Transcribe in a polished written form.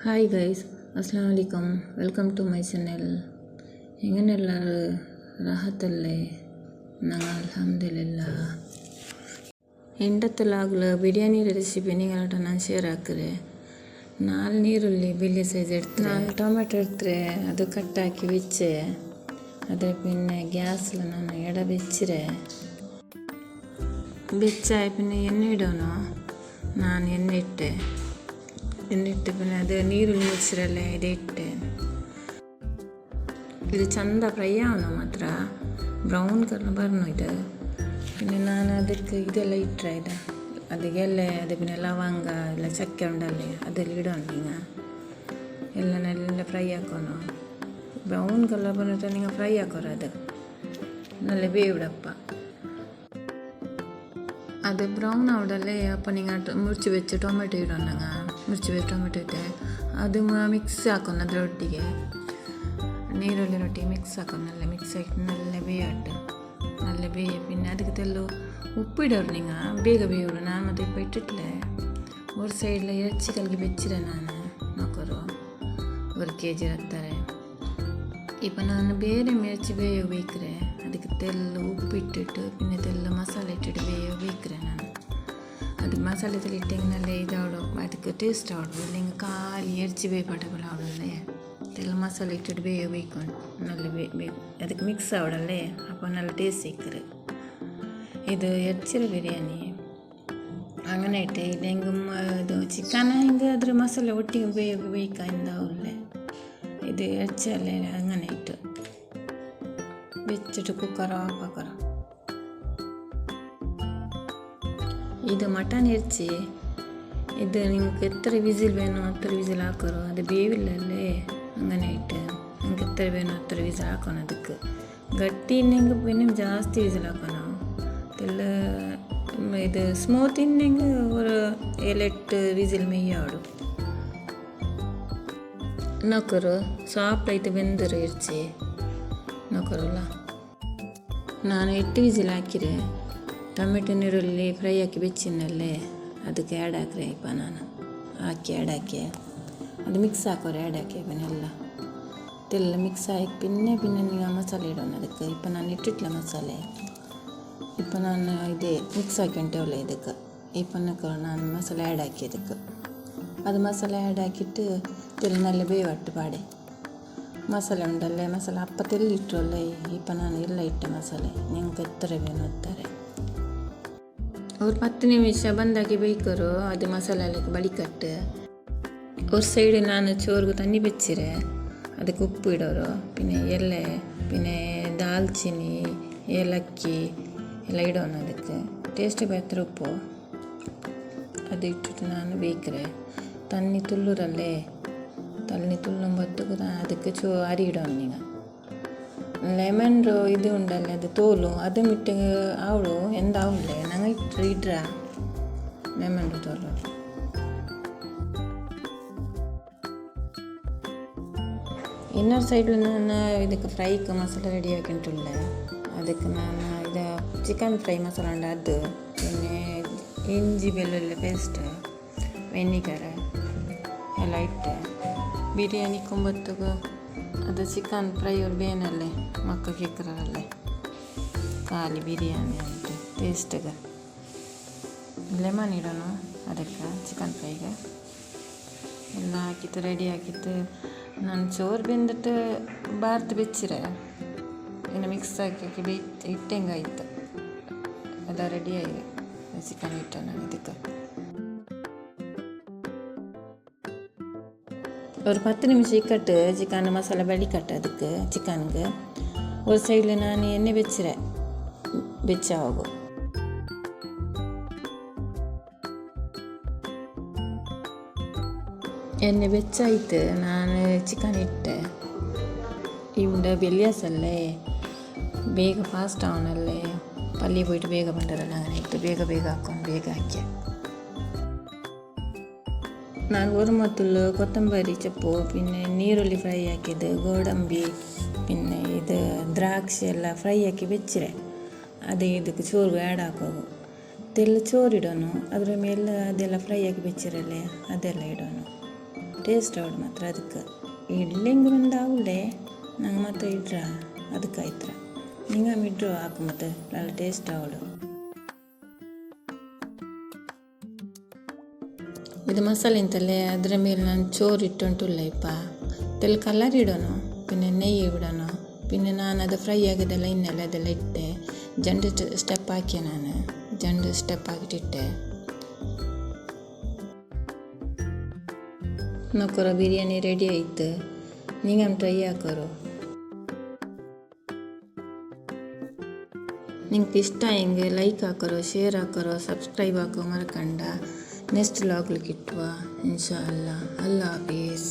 Hi guys, ಅಸ್ಸಲಾಮ್ ವಲೈಕಮ್. Welcome to my channel. ಹೆಂಗನೆಲ್ಲರೂ ರಾಹತ್ತಲ್ಲೇ? ನಂಗೆ ಅಲ್ಹಮ್ದುಲಿಲ್ಲ. ಎಂಡತ್ತಲಾಗಲು ಬಿರಿಯಾನಿ ರೆಸಿಪಿ ನಿಂಗಲಾಟ ನಾನು ಶೇರ್ ಹಾಕ್ರೆ. 4 ನೀರುಳ್ಳಿ ಬಿಲ್ಲಿ ಸೈಜ್ ಇಡ್ತಾರೆ, 4 ಟೊಮೆಟೊ ಇಡ್ತಾರೆ, ಅದು ಕಟ್ಟಾಕಿ ಬಿಚ್ಚೆ ಅದ್ರ ಪಿನ್ನೆ ಗ್ಯಾಸ್ಲ ನಾನು ಎಡ ಬೆಚ್ಚಿರೆ ಬೆಚ್ಚಾಯ ಪಿನ್ನೆ ಎಣ್ಣೆ ಇಡೋನು. ನಾನು ಎಣ್ಣೆ ಇಟ್ಟೆ പിന്നെ അത് ನೀರುಳ್ಳಿ ಮುಚ್ಚಿರಲ್ಲೇ ಇದು ಇಟ್ಟೆ. ಇದು ಚಂದ ಫ್ರೈ ಆವನು ಮಾತ್ರ ಬ್ರೌನ್ ಕಲರ್ ಬರ್ನು ಇದು. പിന്നെ ನಾನು ಅದಕ್ಕೆ ಇದೆಲ್ಲ ಇಟ್ಟರೆ ಅದಕ್ಕೆಲ್ಲ ಅದು പിന്നെ ಲವಂಗ ಎಲ್ಲ ಚಕ್ಕೆ ಉಂಡಲ್ಲಿ ಅದೆಲ್ಲ ಇಡೋಣ. ಹಿಂಗೆ ಎಲ್ಲ ಫ್ರೈ ಹಾಕೋನು. ಬ್ರೌನ್ ಕಲರ್ ಬಂದಿಟ್ಟು ನಿಂಗೆ ಫ್ರೈ ಹಾಕೋರು ಅದು ನಲ್ಲ ಬೇವಿಡಪ್ಪ. ಅದು ಬ್ರೌನ್ ಅವಡಲ್ಲೇ ಅಪ್ಪ ನಿಂಗೆ ಮುರ್ಚಿ ಬೆಚ್ಚ ಟೊಮೆಟೊ ಇಡೋಣ. ಮುರ್ಚಿ ಬೆಚ್ಚ ಟೊಮೆಟೊ ಇದೆ ಅದು ಮಿಕ್ಸ್ ಹಾಕೋಣ. ಅದ್ರ ಒಟ್ಟಿಗೆ ನೀರುಳ್ಳಿ ರೊಟ್ಟಿಗೆ ಮಿಕ್ಸ್ ಹಾಕೋಣ. ನಲ್ಲ ಮಿಕ್ಸ್ ಹಾಕಿ ನಲ್ಲ ಬೇಯಟ್ಟು ನಲ್ಲ ಬೇಯ. പിന്നെ ಅದಕ್ಕೆ ತೆಲ್ಲು ಉಪ್ಪಿಡೋರು ನಿಂಗೆ ಬೇಗ ಬೇಯಿಡು. ನಾನು ಮತ್ತೆ ಇಪ್ಪ ಇಟ್ಟಿಟ್ಲೆ ஒரு ಸೈಡ್ಲ ಎಚ್ಚಿ ಕಲ್ಗೆ ಬೆಚ್ಚಿರೆ ನಾನು ನೋಕರು 1 kg ಇರ್ತಾರೆ. ಇಪ್ಪ ನಾನು ಬೇರೆ ಮಿರ್ಚಿ ಬೇಯಕ್ರೆ ಅದಕ್ಕೆ ತೆಲ್ಲು ಉಪ್ಪಿಟ್ಟಿಟ್ಟು പിന്നെ ತೆಲ್ಲು ಮಸಾಲೆ ಇಟ್ಟಿಟ್ಟು ಬೇಯಕ್ರೆ ನಾನು. ಅದು ಮಸಾಲೆ ತೆಲ್ಲಿ ಇಟ್ಟಂಗೆ ಇದಾವಡು ಅದಕ್ಕೆ ಟೇಸ್ಟ್ ಆವಡು. ಇಲ್ಲಿಂಗೆ ಖಾಲಿ ಎರ್ಚಿ ಬೇಯ್ಪಟ್ಟಬಲ್ಲ ಅವಡಲ್ಲೇ ತೆಲ್ಲು ಮಸಾಲೆ ಇಟ್ಟಿಟ್ಟು ಬೇಯ್ಕೊಂಡು ನಲ್ಲ ಅದಕ್ಕೆ ಮಿಕ್ಸ್ ಆವಡಲ್ಲೇ ಅಪ್ಪ ನಲ್ಲ ಟೇಸ್ಟ್ ಸಿಕ್ಕರೆ. ಇದು ಎರ್ಚಿರ ಬಿರಿಯಾನಿ അങ്ങനെ ಇಟ್ಟೆ. ಇದು ಹೆಂಗೆ ಇದು ಚಿಕನ್ ಹಿಂಗೆ ಅದ್ರ ಮಸಾಲೆ ಒಟ್ಟಿಗೆ ಬೇಯ್ಕಾಯಿಂದ ಅವಲ್ಲೇ ಇದು ಎರ್ಚಲ್ಲೇ അങ്ങനെ ಇಟ್ಟು വെച്ചിട്ട് കുക്കർ ഓഫ് ആക്കണം. ഇത് മട്ടൻ ഇറച്ചി ഇത് നിങ്ങൾക്ക് എത്ര വിസിൽ വേണോ അത്ര വിസിൽ ಹಾಕೋರು. ಅದು ಬೇವಿಲ್ಲല്ലേ അങ്ങനെ ಇಟ್ಟು നിങ്ങൾക്ക് എത്ര വേണോ അത്ര വിസിൽ ಹಾಕೋಣ. ಅದಕ್ಕೆ ಗಟ್ಟಿ ಇನ್ನೆಂಗೆ പിന്നെ ಜಾಸ್ತಿ ವಿಸಿಲ್ ಹಾಕೋಣ. ಇದೆಲ್ಲ ಇದು ಸ್ಮೂತ್ ಇನ್ನೆಂಗೆ ഒരു 7-8 ವಿಸಿಲ್ മെയ്യാടും നോക്കರು. ಸಾಫ್ಟಾಯ್ತು ಬೆಂದರು ಇರ್ಚಿ ನೋಕರಲ್ಲ. ನಾನು 8 ವಿಸಿಲ್ ಹಾಕಿರೆ ಟೊಮೆಟೊ ನೀರುಳ್ಳಿ ಫ್ರೈ ಹಾಕಿ ಬೆಚ್ಚಿನಲ್ಲೇ ಅದಕ್ಕೆ ಆ್ಯಡ್ ಹಾಕ್ರೆ. ಇಪ್ಪ ನಾನು ಹಾಕಿ ಆ್ಯಡ್ ಹಾಕಿ ಅದು ಮಿಕ್ಸ್ ಹಾಕೋರು ಆ್ಯಡ್ ಹಾಕಿ ಎಲ್ಲ ಇದೆಲ್ಲ ಮಿಕ್ಸ್ ಹಾಕಿ പിന്നെ ನೀವು ಮಸಾಲೆ ಇಡೋಣ. ಅದಕ್ಕೆ ಇಪ್ಪ ನಾನು ಇಟ್ಟಿಟ್ಲ ಮಸಾಲೆ ಇಪ್ಪ ನಾನು ಇದೇ ಮಿಕ್ಸ್ ಹಾಕೊಂಡೇವಲ್ಲ ಇದಕ್ಕೆ ಇಪ್ಪನಕ್ಕೆ ನಾನು ಮಸಾಲೆ ಆ್ಯಡ್ ಹಾಕಿ ಅದಕ್ಕೆ ಅದು ಮಸಾಲೆ ಆ್ಯಡ್ ಹಾಕಿಟ್ಟು ತೆಲ್ಲ ನಲ್ಲ ಬೇವಟ್ಟು ಪಾಡೆ ಮಸಾಲೆ ಉಂಡಲ್ಲೇ ಮಸಾಲೆ ಅಪ್ಪ ತೆಲ್ಲಿ ಇಟ್ಟರಲ್ಲೇ ಇಪ್ಪ ನಾನು ಎಲ್ಲ ಇಟ್ಟೆ ಮಸಾಲೆ ನಿಂಗೆ ಎತ್ತರ ಬೇನುತ್ತಾರೆ. ಅವ್ರು 10 ನಿಮಿಷ ಬಂದಾಗಿ ಬೇಯ್ಕರು. ಅದು ಮಸಾಲೆ ಎಲ್ಲ ಬಳಿಕಟ್ಟು ಅವ್ರ ಸೈಡ್ ನಾನು ಚೋರ್ಗು ತಣ್ಣಿ ಬೆಚ್ಚಿರೆ ಅದಕ್ಕೆ ಉಪ್ಪು ಇಡೋರು. പിന്നെ ಎಲೆ പിന്നെ ದಾಲ್ಚಿನ್ನಿ ಏಲಕ್ಕಿ ಎಲ್ಲ ಇಡೋಣ. ಅದಕ್ಕೆ ಟೇಸ್ಟ್ ಬೇತ್ರ ಉಪ್ಪು ಅದು ಇಟ್ಟಿಟ್ಟು ನಾನು ಬೇಯ್ಕ್ರೆ ತಣ್ಣಿ ತುಲ್ಲೂರಲ್ಲೇ ತಣ್ಣಿ ತುಲ್ಲೊಂಬತ್ತು ಅದಕ್ಕೆ ಅರಿ ಇಡೋಣ. ಈಗ ಲೆಮನ್ ಇದು ಉಂಡಲ್ಲ ಅದು ತೋಲು ಅದು ಮಿಟ್ಟು ಅವಳು ಎಂದ ಅವಳೆ ನಂಗೆ ಇಟ್ರ ಲೆಮನ್ ತೋಲು. ಇನ್ನೊಂದು ಸೈಡ್ ನಾನು ಇದಕ್ಕೆ ಫ್ರೈಗೆ ಮಸಾಲೆ ರೆಡಿ ಹಾಕಿಂಟುಳ್ಳೆ. ಅದಕ್ಕೆ ನಾನು ಇದು ಚಿಕನ್ ಫ್ರೈ ಮಸಾಲ ಉಂಡ ಅದು പിന്നെ ಇಂಜಿ ಬೆಳ್ಳುಳ್ಳಿ ಪೇಸ್ಟ್ ವೆನಿಗರ್ ಎಲ್ಲ ಇಟ್ಟೆ. ಬಿರಿಯಾನಿ ಕೊಂಬತ್ತುಗು ಅದು ಚಿಕನ್ ಫ್ರೈ ಅವ್ರು ಬೇನಲ್ಲೇ ಮಕ್ಕ ಕೇಕ್ರಲ್ಲೇ ಖಾಲಿ ಬಿರಿಯಾನಿ ಉಂಟು ಟೇಸ್ಟಿಗೆ ಲೆಮನ್ ಇಡೋನು. ಅದಕ್ಕೆ ಚಿಕನ್ ಫ್ರೈಗೆ ಎಲ್ಲ ಹಾಕಿತ್ತು ರೆಡಿ ಹಾಕಿತ್ತು. ನಾನು ಚೋರು ಬೆಂದಿಟ್ಟು ಬಾರ್ದು ಬೆಚ್ಚಿರೆ ಇನ್ನು ಮಿಕ್ಸ್ ಹಾಕಿ ಇಟ್ಟಂಗಾಯ್ತು ಎಲ್ಲ ರೆಡಿ ಆಗಿದೆ. ಚಿಕನ್ ಇಟ್ಟೆ ನಾನು ಇದಕ್ಕೆ ஒரு 10 நிமிஷம் இக்கட்டு சிக்கன் மசாலா ಬೆಳಿಕಟ್ಟು ಅದಕ್ಕೆ ಚಿಕನ್ಗೆ ஒரு ಸೈಡ್ಲಿ ನಾನು ಎಣ್ಣೆ ಬೆಚ್ಚಿರೆ ಬೆಚ್ಚಾಗು. ಎಣ್ಣೆ ಬೆಚ್ಚಾಯ್ತು ನಾನು ಚಿಕನ್ ಇಟ್ಟೆ. ಇವುಂಡ ಬೆಲ್ಲಿಯಾಸಲ್ಲೇ ಬೇಗ ಫಾಸ್ಟ್ ಅವನಲ್ಲೇ ಪಲ್ಯ போயிட்டு ಬೇಗ ಬಂದರಲ್ಲ അങ്ങനെ ಇಟ್ಟು ಬೇಗ ಹಾಕೊಂಡು ಬೇಗ ಹಾಕಿ ನಾನು ഒരു മത്തുള്ളു ಕೊತ್ತಂಬರಿ ಚಪ್ಪು പിന്നെ ನೀರುಳ್ಳಿ ಫ್ರೈ ಹಾಕಿದ್ದು ಗೋಡಂಬಿ പിന്നെ ಇದು ದ್ರಾಕ್ಷಿ ಎಲ್ಲ ಫ್ರೈ ಹಾಕಿ ಬೆಚ್ಚಿರೆ ಅದೇ ಇದಕ್ಕೆ ಚೋರು ಆ್ಯಡ್ ಹಾಕೋದು. ತೆಲ್ಲ ಚೋರು ಇಡೋನು ಅದ್ರ ಮೇಲೆ ಅದೆಲ್ಲ ಫ್ರೈ ಹಾಕಿ ಬೆಚ್ಚಿರಲ್ಲೇ ಅದೆಲ್ಲ ಇಡೋನು. ಟೇಸ್ಟ್ ಅವಡು ಮಾತ್ರ ಅದಕ್ಕೆ ಇಡ್ಲಿಂಗ್ ಬಂದು ಅವಳೆ ನಂಗೆ ಮತ್ತೆ ಇಡ್ರ ಅದಕ್ಕೆ ಆಯ್ತು ನಿಂಗೆ ಇಡ್ರು ಹಾಕು ಮತ್ತೆ നല്ല ಟೇಸ್ಟ್ ಅವಳು ಇದು ಮಸಾಲೆ ಇಂತಲ್ಲೇ ಅದರ ಮೇಲೆ ನಾನು ಚೋರು ಇಟ್ಟುಂಟುಲ್ಲ ಇಪ್ಪ ತೆಲ್ ಕಲರ್ ಇಡೋಣ പിന്നെ നെയ്യ് ഇടണോ പിന്നെ ഞാനത് ഫ്രൈ ആക്കിയതെല്ലാം ഇന്നലെ അതെല്ലാം ഇട്ട് രണ്ട് സ്റ്റെപ്പ് ആക്കിയ ഞാൻ രണ്ട് സ്റ്റെപ്പ് ആക്കിയിട്ടിട്ടെ നോക്കറോ ബിരിയാണി ರೆಡಿ ಆಯ್ತು നിങ്ങൾ ಟ್ರೈ ಹಾಕೋರು ನಿಂಗೆ ಇಷ್ಟ ಹೆಂಗೆ ಲೈಕ್ ಹಾಕೋರು ಶೇರ್ ಹಾಕೋರು ಸಬ್ಸ್ಕ್ರೈಬ್ ಹಾಕೋ ಮರ್ಕಂಡ ನೆಕ್ಸ್ಟ್ ಲಾಗ್ಲಿಕ್ಕೆ ಇಟ್ಟುವ ಇನ್ಶಾ ಅಲ್ಲಾ ಹಾಫೀಸ್